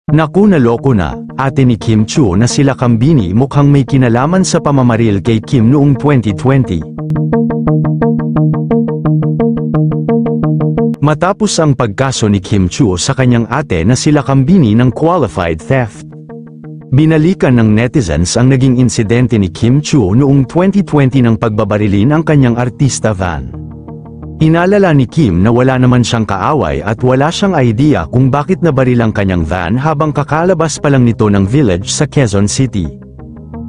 Naku, naloko na, ate ni Kim Chiu na sila Kambini mukhang may kinalaman sa pamamaril kay Kim noong 2020. Matapos ang pagkaso ni Kim Chiu sa kanyang ate na sila Kambini ng qualified theft. Binalikan ng netizens ang naging insidente ni Kim Chiu noong 2020 ng pagbabarilin ang kanyang artista van. Inalala ni Kim na wala naman siyang kaaway at wala siyang idea kung bakit nabaril ang kanyang van habang kakalabas pa lang nito ng village sa Quezon City.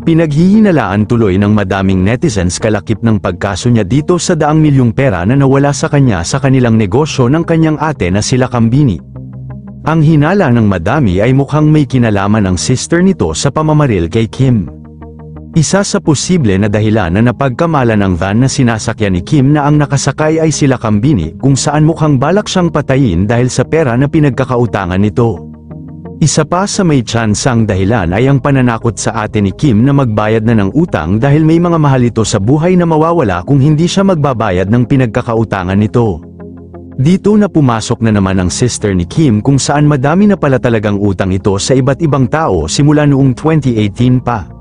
Pinaghihinalaan tuloy ng madaming netizens kalakip ng pagkaso niya dito sa daang milyong pera na nawala sa kanya sa kanilang negosyo ng kanyang ate na sila Kambini. Ang hinala ng madami ay mukhang may kinalaman ang sister nito sa pamamaril kay Kim. Isa sa posible na dahilan na napagkamalan ng van na sinasakyan ni Kim na ang nakasakay ay sila Kambini kung saan mukhang balak siyang patayin dahil sa pera na pinagkakautangan nito. Isa pa sa may tsansang dahilan ay ang pananakot sa ate ni Kim na magbayad na ng utang dahil may mga mahal ito sa buhay na mawawala kung hindi siya magbabayad ng pinagkakautangan nito. Dito na pumasok na naman ang sister ni Kim kung saan madami na pala talagang utang ito sa iba't ibang tao simula noong 2018 pa.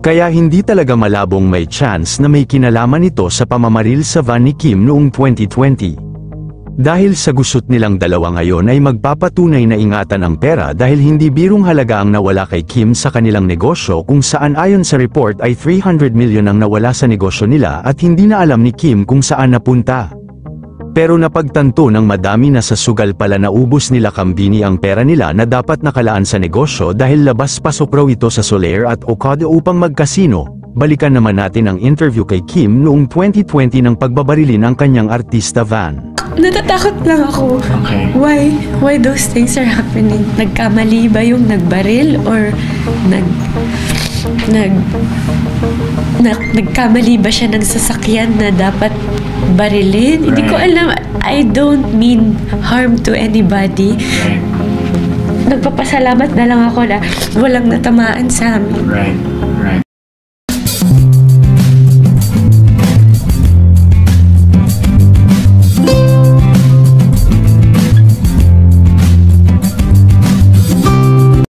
Kaya hindi talaga malabong may chance na may kinalaman ito sa pamamaril sa van ni Kim noong 2020. Dahil sa gusot nilang dalawa ngayon ay magpapatunay na ingatan ang pera dahil hindi birong halaga ang nawala kay Kim sa kanilang negosyo kung saan ayon sa report ay 300 million ang nawala sa negosyo nila at hindi na alam ni Kim kung saan napunta. Pero napagtanto ng madami na sa sugal pala naubos nila Kambini ang pera nila na dapat nakalaan sa negosyo dahil labas-pasok raw ito sa Soler at Okada upang magkasino. Balikan naman natin ang interview kay Kim noong 2020 ng pagbabarilin ang kanyang artista van. Natatakot lang ako. Okay. Why those things are happening? Nagkamali ba yung nagbaril or nagkamali ba siya ng sasakyan na dapat barilin? Hindi ko alam. I don't mean harm to anybody. Nagpapasalamat na lang ako na walang natamaan sa amin. Right.